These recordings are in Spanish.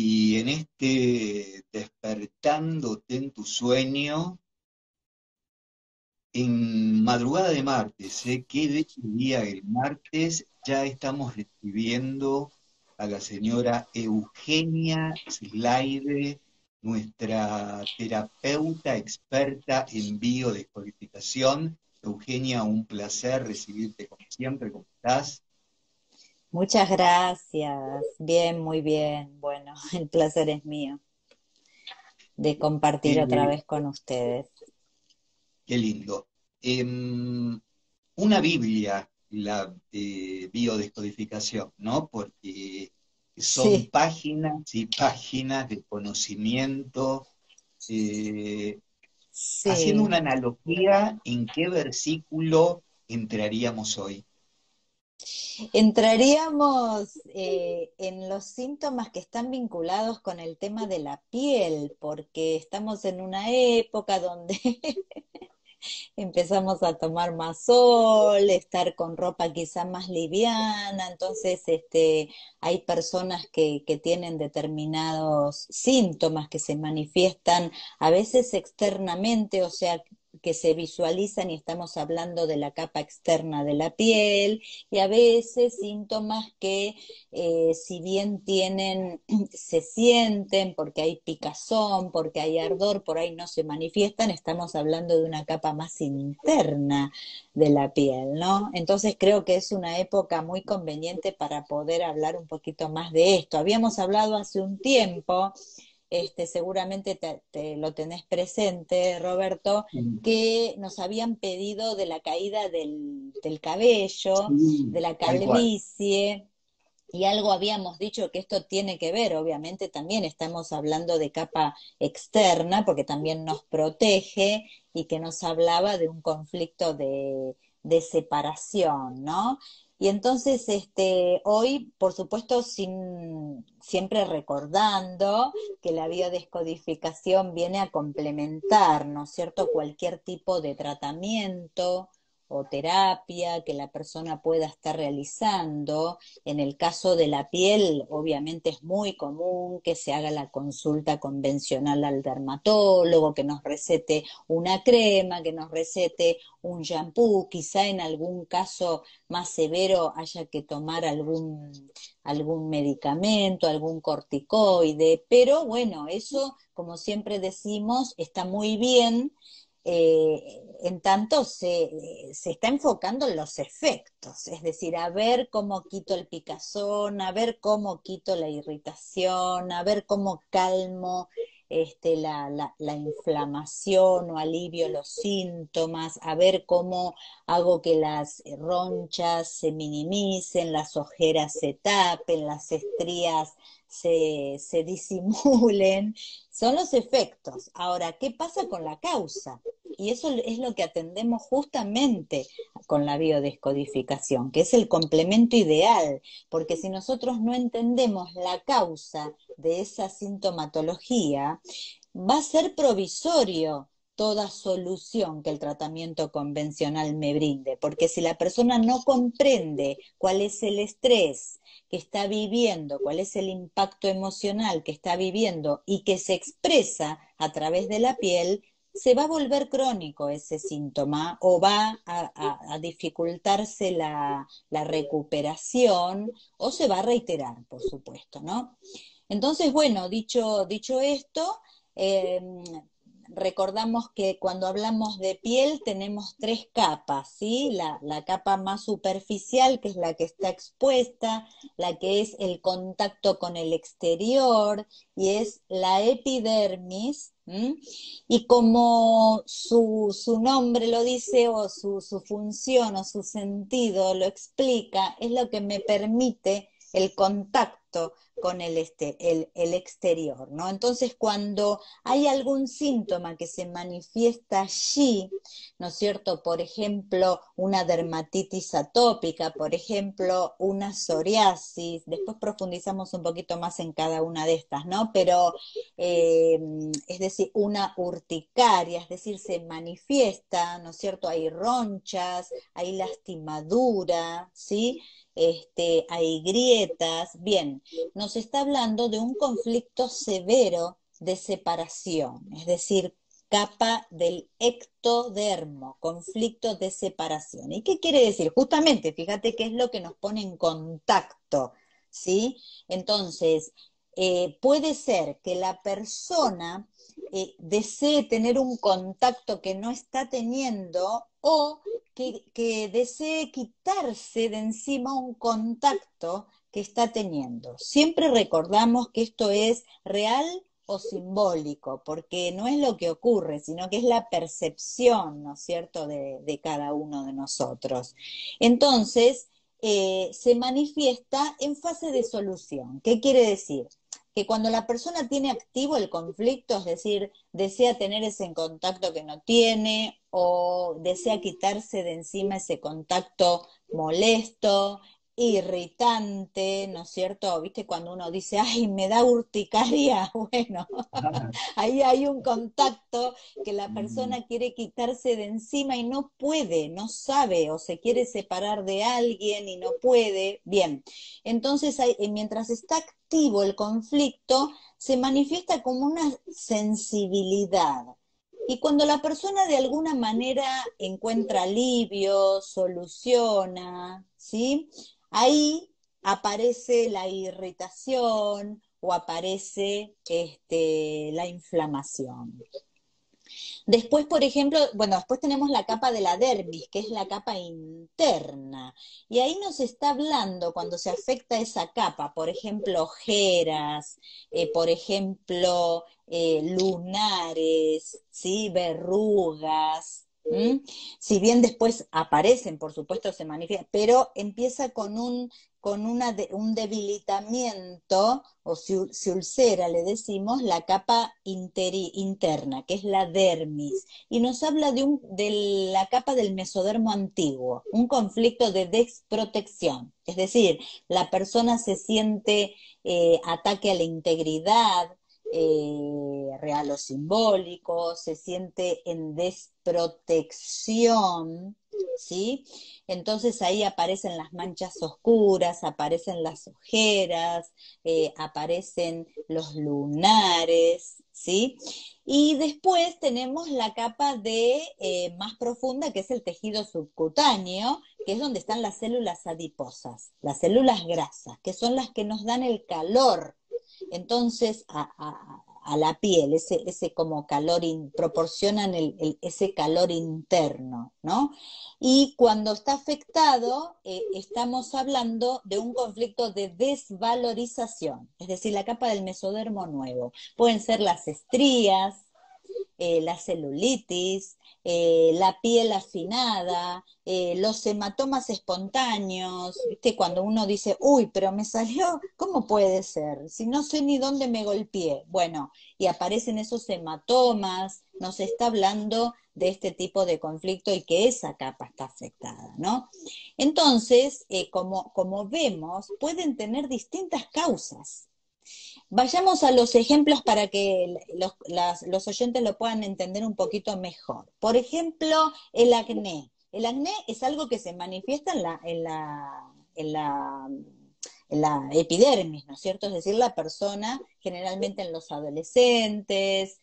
Y en este despertándote en tu sueño, en madrugada de martes, qué de este día el martes, ya estamos recibiendo a la señora Eugenia Slaide, nuestra terapeuta experta en biodescodificación. Eugenia, un placer recibirte como siempre, ¿cómo estás? Muchas gracias. Bien, muy bien. Bueno, el placer es mío de compartir otra Eh, vez con ustedes. Qué lindo. Una Biblia, la biodescodificación, ¿no? Porque son Sí, páginas y páginas de conocimiento. eh, Haciendo sí. una analogía, ¿en qué versículo entraríamos hoy? Entraríamos en los síntomas que están vinculados con el tema de la piel, porque estamos en una época donde empezamos a tomar más sol, estar con ropa quizá más liviana, entonces hay personas que tienen determinados síntomas que se manifiestan a veces externamente, o sea, que se visualizan y estamos hablando de la capa externa de la piel, y a veces síntomas que si bien tienen, se sienten porque hay picazón, porque hay ardor, por ahí no se manifiestan, estamos hablando de una capa más interna de la piel, ¿no? Entonces creo que es una época muy conveniente para poder hablar un poquito más de esto. Habíamos hablado hace un tiempo, seguramente te lo tenés presente, Roberto, que nos habían pedido de la caída del cabello, de Sí, la tal cual. calvicie, y algo habíamos dicho que esto tiene que ver, obviamente también estamos hablando de capa externa, porque también nos protege y que nos hablaba de un conflicto de separación, ¿no? Y entonces, hoy, por supuesto, siempre recordando que la biodescodificación viene a complementar, ¿no es cierto?, cualquier tipo de tratamiento o terapia que la persona pueda estar realizando. En el caso de la piel, obviamente es muy común que se haga la consulta convencional al dermatólogo, que nos recete una crema, que nos recete un shampoo, quizá en algún caso más severo haya que tomar algún medicamento, algún corticoide, pero bueno, eso, como siempre decimos, está muy bien, en tanto se está enfocando en los efectos, es decir, a ver cómo quito el picazón, a ver cómo quito la irritación, a ver cómo calmo la inflamación o alivio los síntomas, a ver cómo hago que las ronchas se minimicen, las ojeras se tapen, las estrías se disimulen. Son los efectos. Ahora, ¿qué pasa con la causa? Y eso es lo que atendemos justamente con la biodescodificación, que es el complemento ideal, porque si nosotros no entendemos la causa de esa sintomatología, va a ser provisorio toda solución que el tratamiento convencional me brinde, porque si la persona no comprende cuál es el estrés que está viviendo, cuál es el impacto emocional que está viviendo y que se expresa a través de la piel, se va a volver crónico ese síntoma o va a dificultarse la recuperación o se va a reiterar, por supuesto, ¿no? Entonces, bueno, dicho esto, eh, recordamos que cuando hablamos de piel tenemos tres capas, ¿sí? La capa más superficial, que es la que está expuesta, la que es el contacto con el exterior, y es la epidermis. ¿M? Y como su nombre lo dice, o su función o su sentido lo explica, es lo que me permite el contacto con el exterior, ¿no? Entonces, cuando hay algún síntoma que se manifiesta allí, ¿no es cierto? Por ejemplo, una dermatitis atópica, por ejemplo, una psoriasis, después profundizamos un poquito más en cada una de estas, ¿no? Pero, eh, es decir, una urticaria, es decir, se manifiesta, ¿no es cierto? Hay ronchas, hay lastimadura, ¿sí? hay grietas. Bien, nos está hablando de un conflicto severo de separación, es decir, capa del ectodermo, conflicto de separación. ¿Y qué quiere decir? Justamente, fíjate qué es lo que nos pone en contacto, ¿sí? Entonces, puede ser que la persona desee tener un contacto que no está teniendo o que desee quitarse de encima un contacto que está teniendo. Siempre recordamos que esto es real o simbólico, porque no es lo que ocurre, sino que es la percepción, ¿no es cierto?, de cada uno de nosotros. Entonces, se manifiesta en fase de solución. ¿Qué quiere decir? Que cuando la persona tiene activo el conflicto, es decir, desea tener ese contacto que no tiene o desea quitarse de encima ese contacto molesto, irritante, ¿no es cierto? ¿Viste cuando uno dice, ay, me da urticaria? Bueno, Ah, ahí hay un contacto que la mm, persona quiere quitarse de encima y no puede, no sabe, o se quiere separar de alguien y no puede. Bien, entonces mientras está activo el conflicto, se manifiesta como una sensibilidad. Y cuando la persona de alguna manera encuentra alivio, soluciona, ¿sí? Ahí aparece la irritación o aparece la inflamación. Después, por ejemplo, bueno, después tenemos la capa de la dermis, que es la capa interna. Y ahí nos está hablando cuando se afecta esa capa, por ejemplo, ojeras, por ejemplo, lunares, ¿sí? Verrugas. ¿M? Si bien después aparecen, por supuesto, se manifiestan, pero empieza con un debilitamiento, o se ulcera, le decimos, la capa interna, que es la dermis, y nos habla de la capa del mesodermo antiguo, un conflicto de desprotección, es decir, la persona se siente ataque a la integridad, real o simbólico, se siente en desprotección, ¿sí? Entonces ahí aparecen las manchas oscuras, aparecen las ojeras, aparecen los lunares, ¿sí? Y después tenemos la capa más profunda, que es el tejido subcutáneo, que es donde están las células adiposas, las células grasas, que son las que nos dan el calor. Entonces, a la piel, ese como calor, proporcionan ese calor interno, ¿no? Y cuando está afectado, estamos hablando de un conflicto de desvalorización, es decir, la capa del mesodermo nuevo. Pueden ser las estrías, la celulitis, la piel afinada, los hematomas espontáneos, ¿viste? Cuando uno dice, uy, pero me salió, ¿cómo puede ser? Si no sé ni dónde me golpeé. Bueno, y aparecen esos hematomas, nos está hablando de este tipo de conflicto y que esa capa está afectada, ¿no? Entonces, como vemos, pueden tener distintas causas. Vayamos a los ejemplos para que los oyentes lo puedan entender un poquito mejor. Por ejemplo, el acné. El acné es algo que se manifiesta en la epidermis, ¿no es cierto? Es decir, la persona, generalmente en los adolescentes,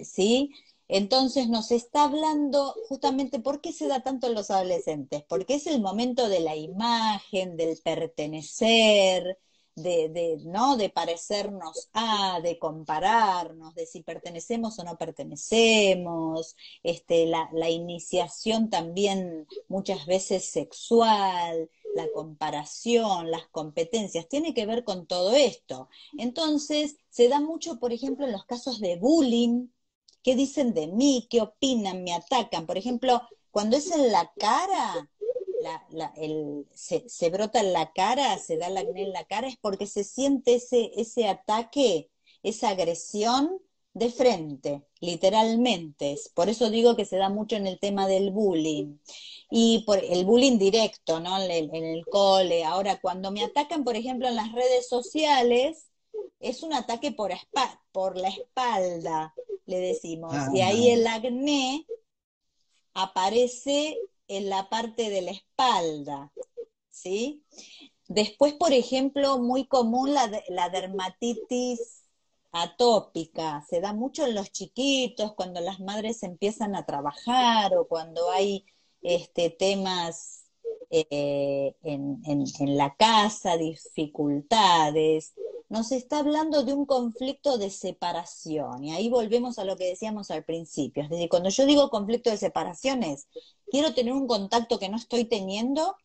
¿sí? Entonces nos está hablando justamente por qué se da tanto en los adolescentes, porque es el momento de la imagen, del pertenecer, ¿no? De parecernos de compararnos, de si pertenecemos o no pertenecemos, la iniciación también muchas veces sexual, la comparación, las competencias, tiene que ver con todo esto. Entonces, se da mucho, por ejemplo, en los casos de bullying. ¿Qué dicen de mí? ¿Qué opinan? ¿Me atacan? Por ejemplo, cuando es en la cara, se brota en la cara, se da el acné en la cara, es porque se siente ese ataque, esa agresión de frente, literalmente. Por eso digo que se da mucho en el tema del bullying. Y por el bullying directo, ¿no? En el cole. Ahora, cuando me atacan, por ejemplo, en las redes sociales, es un ataque por la espalda, le decimos. ah, Y ahí el acné aparece en la parte de la espalda, ¿sí? Después, por ejemplo, muy común la dermatitis atópica. Se da mucho en los chiquitos, cuando las madres empiezan a trabajar o cuando hay temas en la casa, dificultades. Nos está hablando de un conflicto de separación. Y ahí volvemos a lo que decíamos al principio. Es decir, cuando yo digo conflicto de separación es, quiero tener un contacto que no estoy teniendo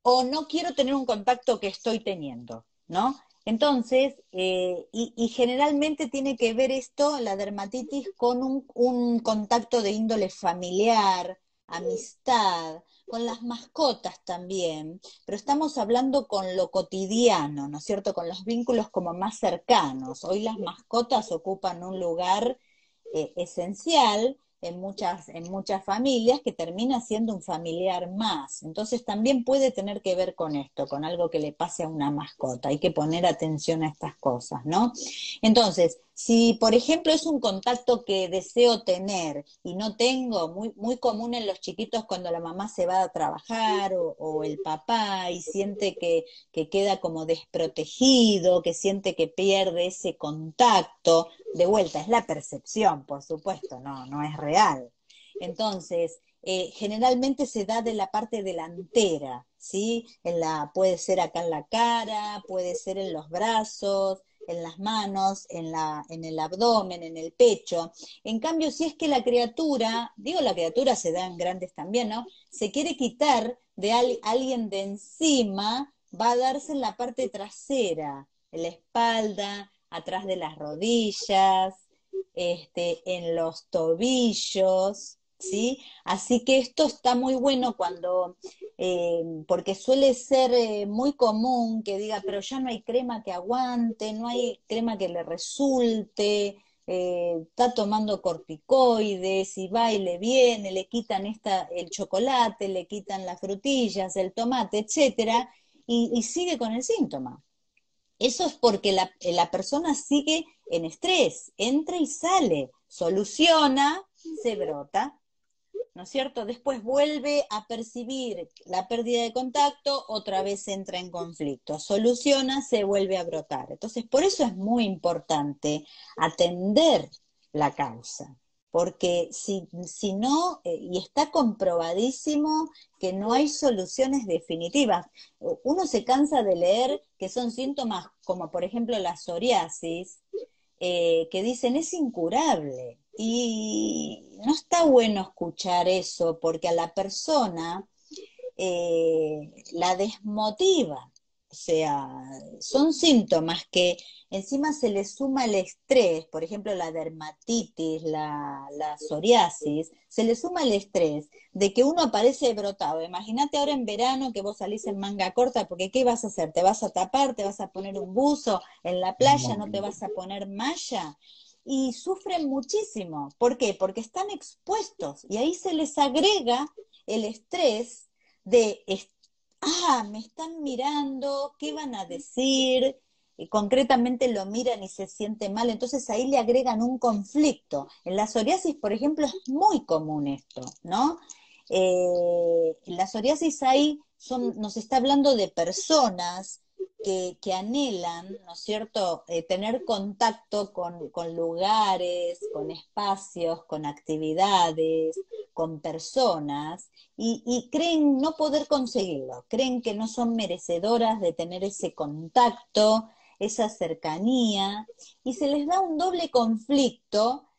o no quiero tener un contacto que estoy teniendo, ¿no? Entonces, y generalmente tiene que ver esto, la dermatitis, con un contacto de índole familiar, amistad, con las mascotas también, pero estamos hablando con lo cotidiano, ¿no es cierto? Con los vínculos como más cercanos. Hoy las mascotas ocupan un lugar esencial en muchas familias que termina siendo un familiar más. Entonces también puede tener que ver con esto, con algo que le pase a una mascota. Hay que poner atención a estas cosas, ¿no? Entonces, si por ejemplo es un contacto que deseo tener y no tengo, muy común en los chiquitos cuando la mamá se va a trabajar o el papá y siente que queda como desprotegido, que siente que pierde ese contacto, de vuelta, es la percepción, por supuesto, no es real. Entonces, generalmente se da de la parte delantera, ¿sí? Puede ser acá en la cara, puede ser en los brazos, en las manos, en el abdomen, en el pecho. En cambio, si es que la criatura, digo la criatura se da en grandes también, ¿no? Se quiere quitar de alguien de encima, va a darse en la parte trasera, en la espalda, atrás de las rodillas, en los tobillos, ¿sí? Así que esto está muy bueno porque suele ser muy común que diga, pero ya no hay crema que aguante, no hay crema que le resulte, está tomando corticoides y va y le viene, le quitan el chocolate, le quitan las frutillas, el tomate, etcétera, y sigue con el síntoma. Eso es porque la persona sigue en estrés, entra y sale, soluciona, se brota, ¿no es cierto? Después vuelve a percibir la pérdida de contacto, otra vez entra en conflicto, soluciona, se vuelve a brotar. Entonces, por eso es muy importante atender la causa, porque si no, y está comprobadísimo que no hay soluciones definitivas. Uno se cansa de leer que son síntomas como, por ejemplo, la psoriasis, que dicen es incurable. Y no está bueno escuchar eso porque a la persona la desmotiva. O sea, son síntomas que encima se le suma el estrés, por ejemplo, la dermatitis, la psoriasis, se le suma el estrés de que uno aparece brotado. Imagínate ahora en verano que vos salís en manga corta, porque ¿qué vas a hacer? ¿Te vas a tapar? ¿Te vas a poner un buzo? ¿En la playa no te vas a poner malla? Y sufren muchísimo. ¿Por qué? Porque están expuestos y ahí se les agrega el estrés de, me están mirando, ¿qué van a decir? Concretamente lo miran y se siente mal, entonces ahí le agregan un conflicto. En la psoriasis, por ejemplo, es muy común esto, ¿no? En la psoriasis nos está hablando de personas que anhelan, ¿no es cierto?, tener contacto con lugares, con espacios, con actividades, con personas, y creen no poder conseguirlo, creen que no son merecedoras de tener ese contacto, esa cercanía, y se les da un doble conflicto.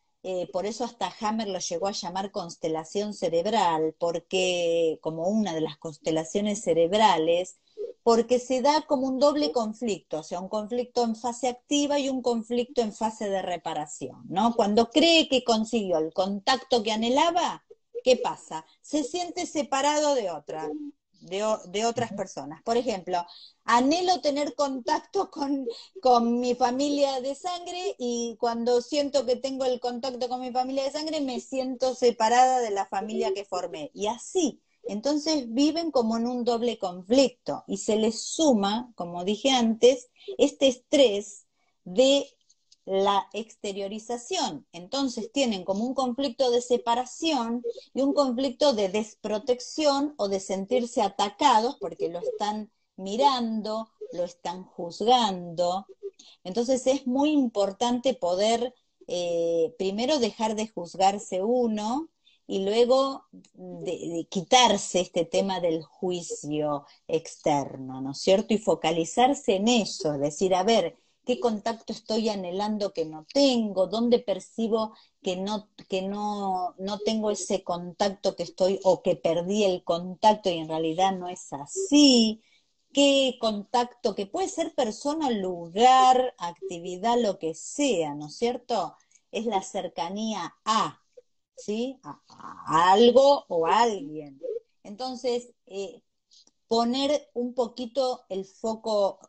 Por eso hasta Hammer lo llegó a llamar constelación cerebral, porque como una de las constelaciones cerebrales, porque se da como un doble conflicto, o sea, un conflicto en fase activa y un conflicto en fase de reparación, ¿no? Cuando cree que consiguió el contacto que anhelaba, ¿qué pasa? Se siente separado de otras personas. Por ejemplo, anhelo tener contacto con mi familia de sangre y cuando siento que tengo el contacto con mi familia de sangre me siento separada de la familia que formé. Y así, entonces viven como en un doble conflicto y se les suma, como dije antes, este estrés de la exteriorización. Entonces tienen como un conflicto de separación y un conflicto de desprotección o de sentirse atacados porque lo están mirando, lo están juzgando. Entonces es muy importante poder primero dejar de juzgarse uno y luego de quitarse este tema del juicio externo, ¿no es cierto? Y focalizarse en eso, es decir, a ver, ¿qué contacto estoy anhelando que no tengo? ¿Dónde percibo que no tengo ese contacto que estoy, o que perdí el contacto y en realidad no es así? ¿Qué contacto, que puede ser persona, lugar, actividad, lo que sea, ¿no es cierto? Es la cercanía a, ¿sí? A algo o a alguien. Entonces, poner un poquito el foco,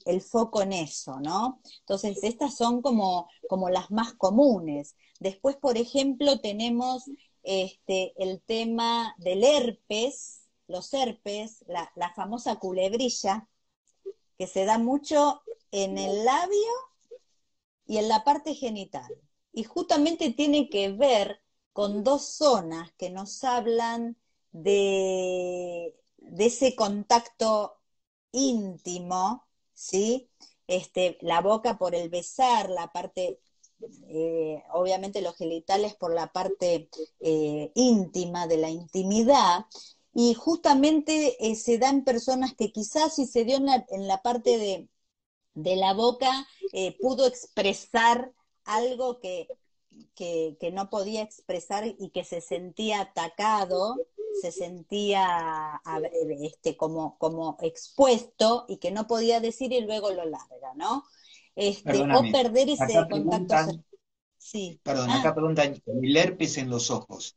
el foco en eso, ¿no? Entonces, estas son como las más comunes. Después, por ejemplo, tenemos el tema del herpes, los herpes, la famosa culebrilla, que se da mucho en el labio y en la parte genital. Y justamente tiene que ver con dos zonas que nos hablan de ese contacto íntimo, ¿sí? La boca por el besar, la parte, obviamente los genitales por la parte íntima, de la intimidad, y justamente se da en personas que quizás si se dio en la parte de la boca, pudo expresar algo que no podía expresar y que se sentía atacado, se sentía como expuesto y que no podía decir y luego lo larga, ¿no? O Perdóname, perder ese acá contacto. preguntan, Sí. perdón, acá Ah, preguntan el herpes en los ojos.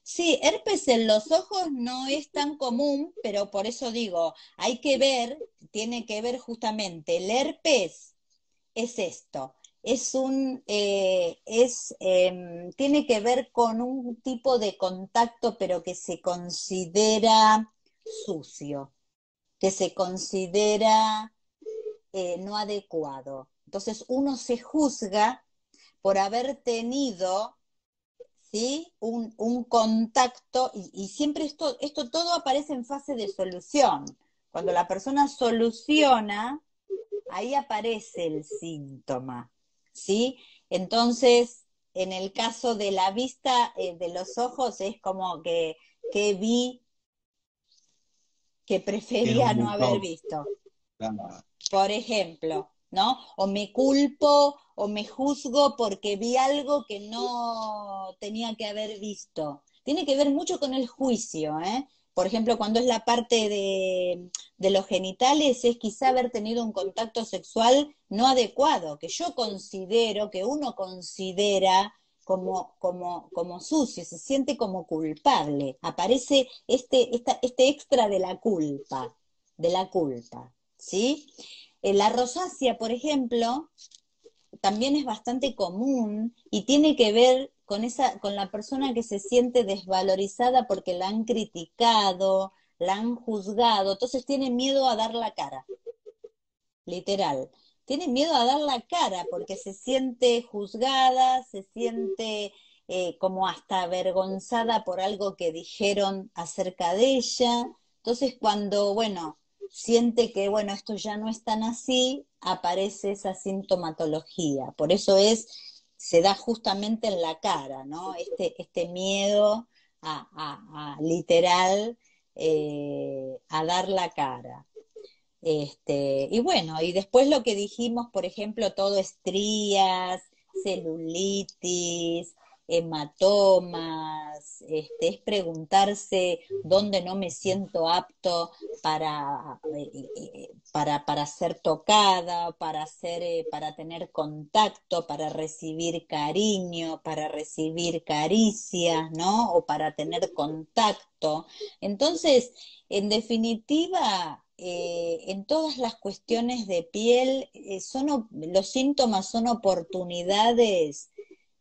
sí, herpes en los ojos no es tan común, pero por eso digo, hay que ver, tiene que ver justamente el herpes es esto. Tiene que ver con un tipo de contacto, pero que se considera sucio, que se considera no adecuado. Entonces uno se juzga por haber tenido, ¿sí? un contacto, y siempre esto todo aparece en fase de solución. Cuando la persona soluciona, ahí aparece el síntoma, ¿sí? Entonces, en el caso de la vista, de los ojos, es como que vi que Queda un prefería no haber montón. visto, Ah, por ejemplo, ¿no? O me culpo o me juzgo porque vi algo que no tenía que haber visto. Tiene que ver mucho con el juicio, ¿eh? Por ejemplo, cuando es la parte de los genitales, es quizá haber tenido un contacto sexual no adecuado, que yo considero, que uno considera como sucio, se siente como culpable. Aparece este extra de la culpa, ¿sí? La rosácea, por ejemplo, también es bastante común y tiene que ver con la persona que se siente desvalorizada porque la han criticado, la han juzgado, entonces tiene miedo a dar la cara, literal. Tiene miedo a dar la cara porque se siente juzgada, se siente como hasta avergonzada por algo que dijeron acerca de ella. Entonces cuando, bueno, siente que, bueno, esto ya no es tan así, aparece esa sintomatología. Por eso se da justamente en la cara, ¿no? Este miedo literal a dar la cara. Y bueno, y después lo que dijimos, por ejemplo, todo estrías, celulitis, hematomas, es preguntarse dónde no me siento apto para ser tocada, para tener contacto, para recibir cariño, para recibir caricias, ¿no? O para tener contacto. Entonces, en definitiva, en todas las cuestiones de piel, los síntomas son oportunidades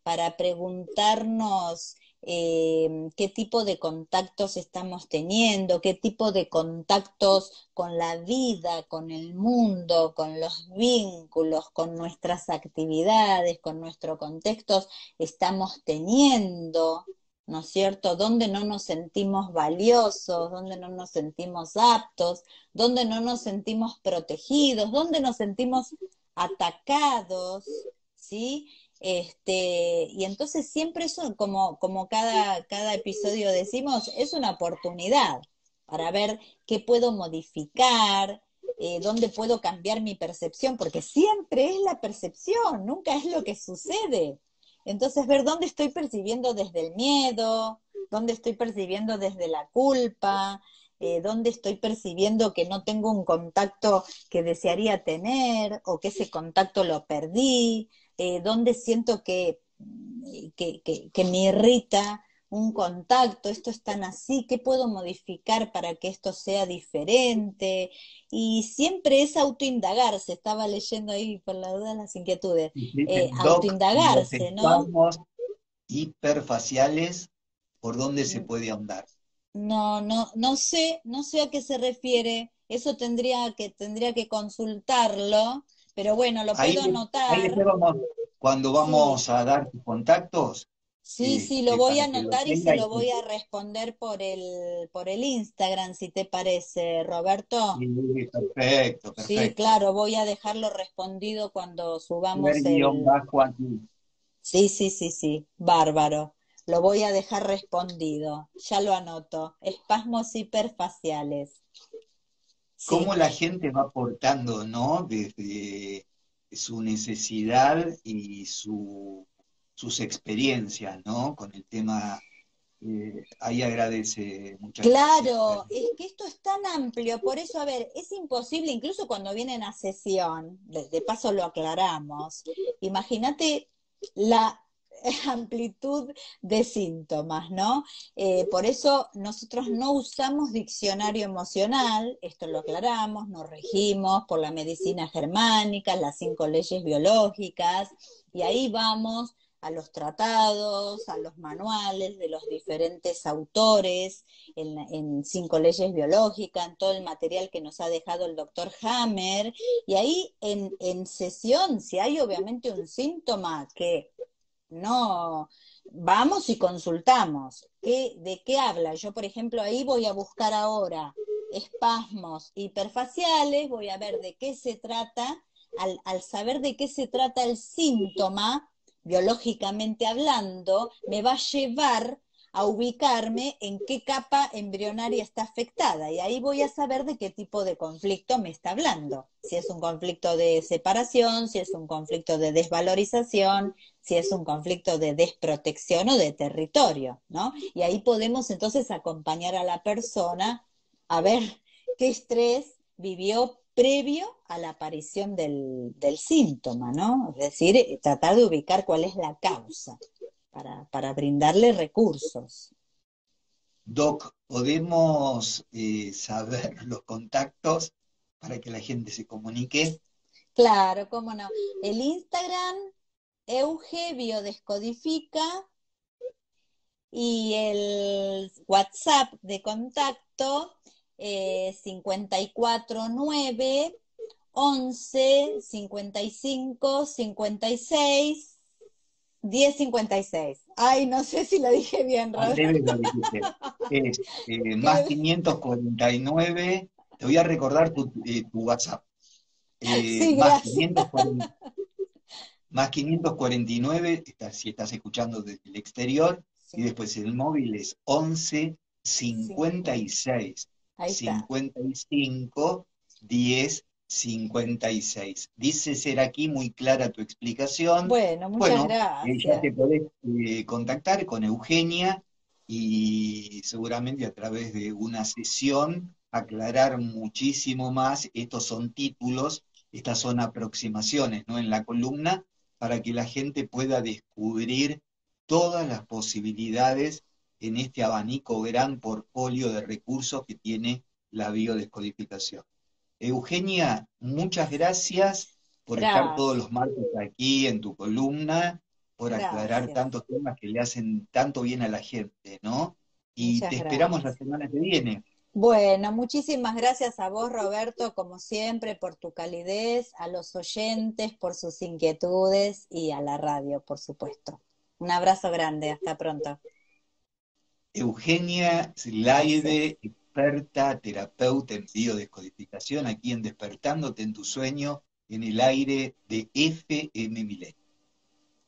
para preguntarnos qué tipo de contactos estamos teniendo, qué tipo de contactos con la vida, con el mundo, con los vínculos, con nuestras actividades, con nuestro contexto estamos teniendo, ¿no es cierto? Dónde no nos sentimos valiosos, dónde no nos sentimos aptos, dónde no nos sentimos protegidos, dónde nos sentimos atacados, ¿sí? Y entonces siempre eso, como cada episodio decimos, es una oportunidad para ver qué puedo modificar, dónde puedo cambiar mi percepción, porque siempre es la percepción, nunca es lo que sucede. Entonces, ver dónde estoy percibiendo desde el miedo, dónde estoy percibiendo desde la culpa, dónde estoy percibiendo que no tengo un contacto que desearía tener o que ese contacto lo perdí, dónde siento que me irrita un contacto, esto es tan así, ¿qué puedo modificar para que esto sea diferente? Y siempre es autoindagarse, estaba leyendo ahí por la duda las inquietudes, Dice Doc, los autoindagarse, ¿no? espasmos hiperfaciales, ¿por dónde se puede ahondar? No sé a qué se refiere, eso tendría que consultarlo, pero bueno, lo Ahí, puedo ahí anotar, después vamos, cuando sí. vamos a dar tus contactos, Sí, lo voy a para que lo anotar y se tenga. lo voy a responder por el Instagram, si te parece, Roberto. Perfecto, Sí, perfecto. claro, voy a dejarlo respondido cuando Ver subamos guión el... bajo aquí. Sí, sí, sí, sí, bárbaro. Lo voy a dejar respondido. Ya lo anoto. Espasmos hiperfaciales. Cómo Sí, la gente va aportando, ¿no? Desde su necesidad y sus experiencias, ¿no? Con el tema, ahí agradece, muchas gracias. claro, es que esto es tan amplio, por eso, a ver, es imposible, incluso cuando vienen a sesión, de paso lo aclaramos, imagínate la amplitud de síntomas, ¿no? Por eso nosotros no usamos diccionario emocional, esto lo aclaramos, nos regimos por la medicina germánica, las 5 leyes biológicas, y ahí vamos a los tratados, a los manuales de los diferentes autores, en 5 leyes biológicas, en todo el material que nos ha dejado el doctor Hammer, y ahí en sesión, si hay obviamente un síntoma que no, vamos y consultamos. ¿De qué habla? Yo, por ejemplo, ahí voy a buscar ahora espasmos hiperfaciales, voy a ver de qué se trata. Al saber de qué se trata el síntoma, biológicamente hablando, me va a llevar a ubicarme en qué capa embrionaria está afectada y ahí voy a saber de qué tipo de conflicto me está hablando. Si es un conflicto de separación, si es un conflicto de desvalorización, si es un conflicto de desprotección o de territorio, ¿no? Y ahí podemos entonces acompañar a la persona a ver qué estrés vivió previo a la aparición del síntoma, ¿no? Es decir, tratar de ubicar cuál es la causa para brindarle recursos. Doc, ¿podemos saber los contactos para que la gente se comunique? Claro, cómo no. El Instagram, Euge Biodescodifica, y el WhatsApp de contacto 549 11 55 56 10 56. Ay, no sé si lo dije bien, Al Robert. revés lo dijiste. Es más Que- 549. Te voy a recordar tu WhatsApp. Sí, Más gracias. 540, más 549, si estás escuchando desde el exterior, y Sí, después el móvil es 11 50. 56 Ahí está. 55 10 56. Dice ser aquí muy clara tu explicación. Bueno, muchas Bueno, ya gracias. te podés contactar con Eugenia y seguramente a través de una sesión aclarar muchísimo más. Estos son títulos, estas son aproximaciones, ¿no? En la columna para que la gente pueda descubrir todas las posibilidades en este abanico gran portfolio de recursos que tiene la biodescodificación. Eugenia, muchas gracias por estar todos Gracias. los martes aquí en tu columna, por aclarar Gracias. tantos temas que le hacen tanto bien a la gente, ¿no? Y te Muchas esperamos la gracias. semana que viene. Bueno, muchísimas gracias a vos, Roberto, como siempre, por tu calidez, a los oyentes por sus inquietudes y a la radio, por supuesto. Un abrazo grande, hasta pronto. Eugenia Gracias. Slaide, experta, terapeuta en biodescodificación, aquí en Despertándote en tu sueño, en el aire de FM Milenio.